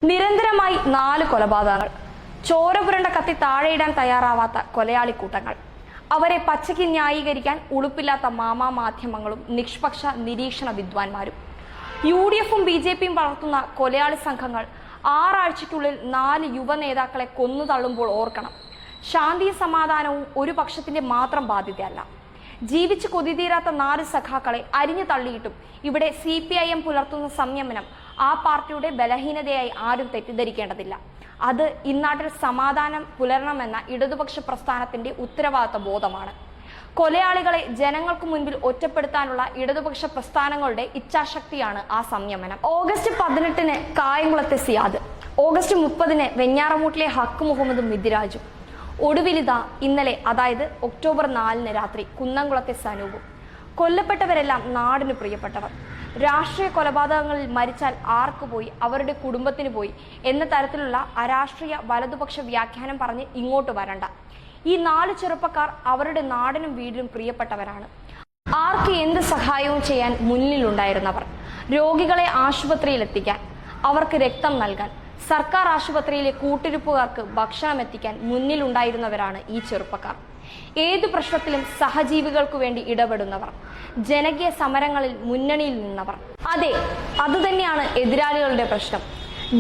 നിരന്തരമായി 4 കൊലപാതകങ്ങൾ. ചോരപുരണ്ട കത്തി താഴെയിടാൻ തയ്യാറാവാത്ത കൊലയാളി കൂട്ടങ്ങൾ. അവരെ പച്ചയ്ക്ക് ന്യായീകരിക്കാൻ ഉളുപ്പില്ലാത്ത മാധ്യമങ്ങളും നിഷ്പക്ഷ നിരീക്ഷണ വിദ്വാൻമാരും. UDFും BJPയും വളർത്തുന്ന കൊലയാളി സംഘങ്ങൾ 6 ആഴ്ചയ്ക്കുള്ളിൽ 4 യുവ നേതാക്കളെ കൊന്നു തള്ളുമ്പോൾ ഓർക്കണം, ശാന്തിയും സമാധാനവും ഒരു പക്ഷത്തിന്റെ മാത്രം ബാധ്യതയല്ല. ജീവിച്ച് കൊതിതീരാത്ത 4 സഖാക്കളെ അരിഞ്ഞു തള്ളിയിട്ടും ഇവിടെ CPIM പുലർത്തുന്ന സംയമനം ആ പാർട്ടിയുടെ ബലഹീനതയായി ആരും തെറ്റിദ്ധരിക്കേണ്ടതില്ല. അത് ഇന്നാട്ടിൽ സമാധാനം പുലരണമെന്ന ഇടതുപക്ഷ പ്രസ്ഥാനത്തിന്റെ ഉത്തരവാദിത്ത ബോധമാണ്. കൊലയാളികളെ ജനങ്ങൾക്ക് മുൻപിൽ ഒറ്റപ്പെടുത്താനുള്ള ഇടതുപക്ഷ പ്രസ്ഥാനങ്ങളുടെ ഇച്ഛാശക്തിയാണ് ആ സംയമനം. ഓഗസ്റ്റ് 18-ന് കായംകുളത്തെ സിയാദ്, ഓഗസ്റ്റ് 30-ന് വെഞ്ഞാറമൂട്ടിലെ ഹക്ക് മുഹമ്മദും മിഥിരാജും, ഒടുവിലിതാ ഇന്നലെ അതായത് ഒക്ടോബർ 4-ന് രാത്രി കുന്നംകുളത്തെ സനൂപും. കൊല്ലപ്പെട്ടവരെല്ലാം നാടിന് പ്രിയപ്പെട്ടവർ. രാഷ്ട്രീയ കൊലപാതകങ്ങളിൽ മരിച്ചാൽ ആർക്ക് പോയി, അവരുടെ കുടുംബത്തിന് പോയി എന്ന തരത്തിലുള്ള അരാഷ്ട്രീയ വലതുപക്ഷ വ്യാഖ്യാനം പറഞ്ഞ് ഇങ്ങോട്ട് വരണ്ട. ഈ 4 ചെറുപ്പക്കാർ അവരുടെ നാടിനും വീടിനും പ്രിയപ്പെട്ടവരാണ്. ആർക്ക് എന്ത് സഹായവും ചെയ്യാൻ മുന്നിലുണ്ടായിരുന്നവർ. രോഗികളെ ആശുപത്രിയിൽ എത്തിക്കാൻ, അവർക്ക് രക്തം നൽകാൻ, സർക്കാർ ആശുപത്രിയിലെ കൂട്ടിരിപ്പുകാർക്ക് ഭക്ഷണം എത്തിക്കാൻ മുന്നിലുണ്ടായിരുന്നവരാണ് ഈ ചെറുപ്പക്കാർ. ഏതു പ്രശ്നത്തിലും സഹജീവികൾക്കു വേണ്ടി ഇടപെടുന്നവർ, ജനകീയ സമരങ്ങളിൽ മുന്നണിയിൽ നിന്നവർ. അതെ, അതുതന്നെയാണ് എതിരാളികളുടെ പ്രശ്നം.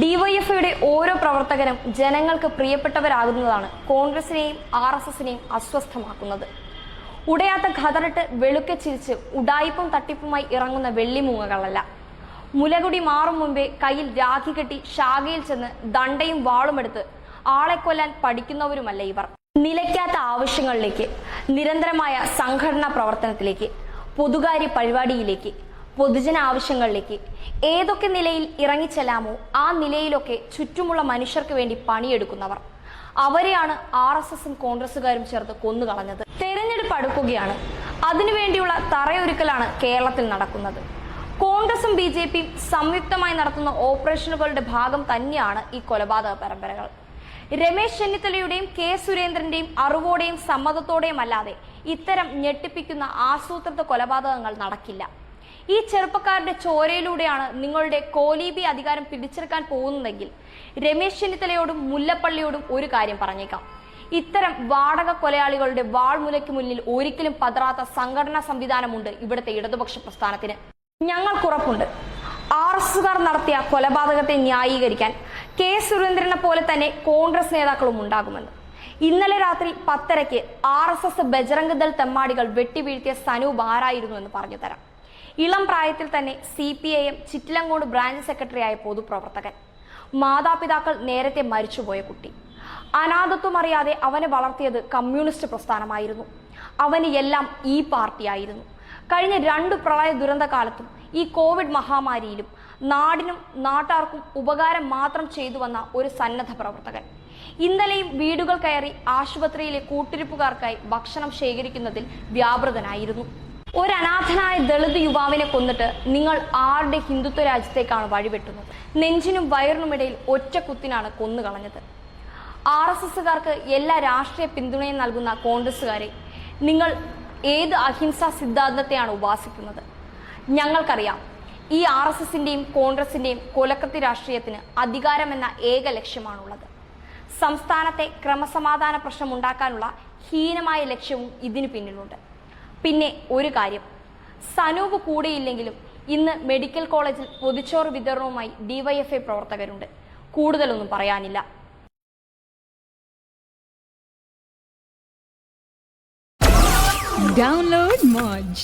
DYFയുടെ ഓരോ പ്രവർത്തകരും ജനങ്ങൾക്ക് പ്രിയപ്പെട്ടവരാകുന്നതാണ് കോൺഗ്രസിനെയും RSSനെയും അസ്വസ്ഥമാക്കുന്നത്. ഉടയാത്ത ഖതറിട്ട് വെളുക്കെ ചിരിച്ച് ഉഡായിപ്പും തട്ടിപ്പുമായി ഇറങ്ങുന്ന വെള്ളിമൂങ്ങകളല്ല. മുലകുടി മാറും മുമ്പേ കയ്യിൽ രാഖി കെട്ടി ശാഖയിൽ ചെന്ന് ദണ്ടയും വാളുമെടുത്ത് ആളെ കൊല്ലാൻ പഠിക്കുന്നവരുമല്ല ഇവർ. നിലയ്ക്കാത്ത ആവശ്യങ്ങളിലേക്ക്, നിരന്തരമായ സംഘടനാ പ്രവർത്തനത്തിലേക്ക്, പൊതുകാര്യ പരിപാടിയിലേക്ക്, പൊതുജന ആവശ്യങ്ങളിലേക്ക് ഏതൊക്കെ നിലയിൽ ഇറങ്ങിച്ചെല്ലാമോ ആ നിലയിലൊക്കെ ചുറ്റുമുള്ള മനുഷ്യർക്ക് വേണ്ടി പണിയെടുക്കുന്നവർ. അവരെയാണ് RSSും കോൺഗ്രസുകാരും ചേർത്ത് കൊന്നുകളഞ്ഞത്. തെരഞ്ഞെടുപ്പ് അടുക്കുകയാണ്. അതിനുവേണ്ടിയുള്ള തറയൊരുക്കലാണ് കേരളത്തിൽ നടക്കുന്നത്. കോൺഗ്രസും BJPയും സംയുക്തമായി നടത്തുന്ന ഓപ്പറേഷനുകളുടെ ഭാഗം തന്നെയാണ് ഈ കൊലപാതക പരമ്പരകൾ. രമേശ് ചെന്നിത്തലയുടെയും K സുരേന്ദ്രന്റെയും അറിവോടെയും സമ്മതത്തോടെയും അല്ലാതെ ഇത്തരം ഞെട്ടിപ്പിക്കുന്ന ആസൂത്രിത കൊലപാതകങ്ങൾ നടക്കില്ല. ഈ ചെറുപ്പക്കാരുടെ ചോരയിലൂടെയാണ് നിങ്ങളുടെ കോലീബി അധികാരം പിടിച്ചെടുക്കാൻ പോകുന്നതെങ്കിൽ രമേശ് ചെന്നിത്തലയോടും മുല്ലപ്പള്ളിയോടും ഒരു കാര്യം പറഞ്ഞേക്കാം. ഇത്തരം വാടക കൊലയാളികളുടെ വാൾമുലയ്ക്ക് മുന്നിൽ ഒരിക്കലും പതറാത്ത സംഘടനാ സംവിധാനമുണ്ട് ഇവിടുത്തെ ഇടതുപക്ഷ പ്രസ്ഥാനത്തിന്. ഞങ്ങൾക്കുറപ്പുണ്ട്, RSസുകാർ നടത്തിയ കൊലപാതകത്തെ ന്യായീകരിക്കാൻ K സുരേന്ദ്രനെ പോലെ തന്നെ കോൺഗ്രസ് നേതാക്കളും ഉണ്ടാകുമെന്ന്. ഇന്നലെ രാത്രി 10:30-ക്ക് RSS ബജറംഗ് ദൾ തെമ്മാടികൾ വെട്ടിവീഴ്ത്തിയ സനൂപ് ആരായിരുന്നു എന്ന് പറഞ്ഞു തരാം. ഇളം പ്രായത്തിൽ തന്നെ CPIM ചിറ്റിലങ്കോട് ബ്രാഞ്ച് സെക്രട്ടറി ആയ പൊതുപ്രവർത്തകൻ. മാതാപിതാക്കൾ നേരത്തെ മരിച്ചുപോയ കുട്ടി. അനാഥത്വം അറിയാതെ അവനെ വളർത്തിയത് കമ്മ്യൂണിസ്റ്റ് പ്രസ്ഥാനമായിരുന്നു. അവന് എല്ലാം ഈ പാർട്ടിയായിരുന്നു. കഴിഞ്ഞ 2 പ്രളയ ദുരന്ത കാലത്തും ഈ കോവിഡ് മഹാമാരിയിലും നാടിനും നാട്ടാർക്കും ഉപകാരം മാത്രം ചെയ്തു വന്ന ഒരു സന്നദ്ധ പ്രവർത്തകൻ. ഇന്നലെയും വീടുകൾ കയറി ആശുപത്രിയിലെ കൂട്ടിരിപ്പുകാർക്കായി ഭക്ഷണം ശേഖരിക്കുന്നതിൽ വ്യാപൃതനായിരുന്നു. ഒരു അനാഥനായ ദളിത് യുവാവിനെ കൊന്നിട്ട് നിങ്ങൾ ആരുടെ ഹിന്ദുത്വ രാജ്യത്തേക്കാണ് വഴിവെട്ടുന്നത്? നെഞ്ചിനും വയറിനുമിടയിൽ ഒറ്റ കുത്തിനാണ് കൊന്നുകളഞ്ഞത്. RSSകാർക്ക് എല്ലാ രാഷ്ട്രീയ പിന്തുണയും നൽകുന്ന കോൺഗ്രസുകാരെ, നിങ്ങൾ ഏത് അഹിംസാ സിദ്ധാന്തത്തെയാണ് ഉപാസിക്കുന്നത്? ഞങ്ങൾക്കറിയാം, ഈ RSSന്റെയും കോൺഗ്രസിന്റെയും കൊലക്കത്തി രാഷ്ട്രീയത്തിന് അധികാരമെന്ന ഏക ലക്ഷ്യമാണുള്ളത്. സംസ്ഥാനത്തെ ക്രമസമാധാന പ്രശ്നം ഉണ്ടാക്കാനുള്ള ഹീനമായ ലക്ഷ്യവും ഇതിനു പിന്നിലുണ്ട്. പിന്നെ ഒരു കാര്യം, സനൂപ് കൂടെയില്ലെങ്കിലും ഇന്ന് മെഡിക്കൽ കോളേജിൽ പൊതിച്ചോറ് വിതരണവുമായി DYFI പ്രവർത്തകരുണ്ട്. കൂടുതലൊന്നും പറയാനില്ല. Download Moj.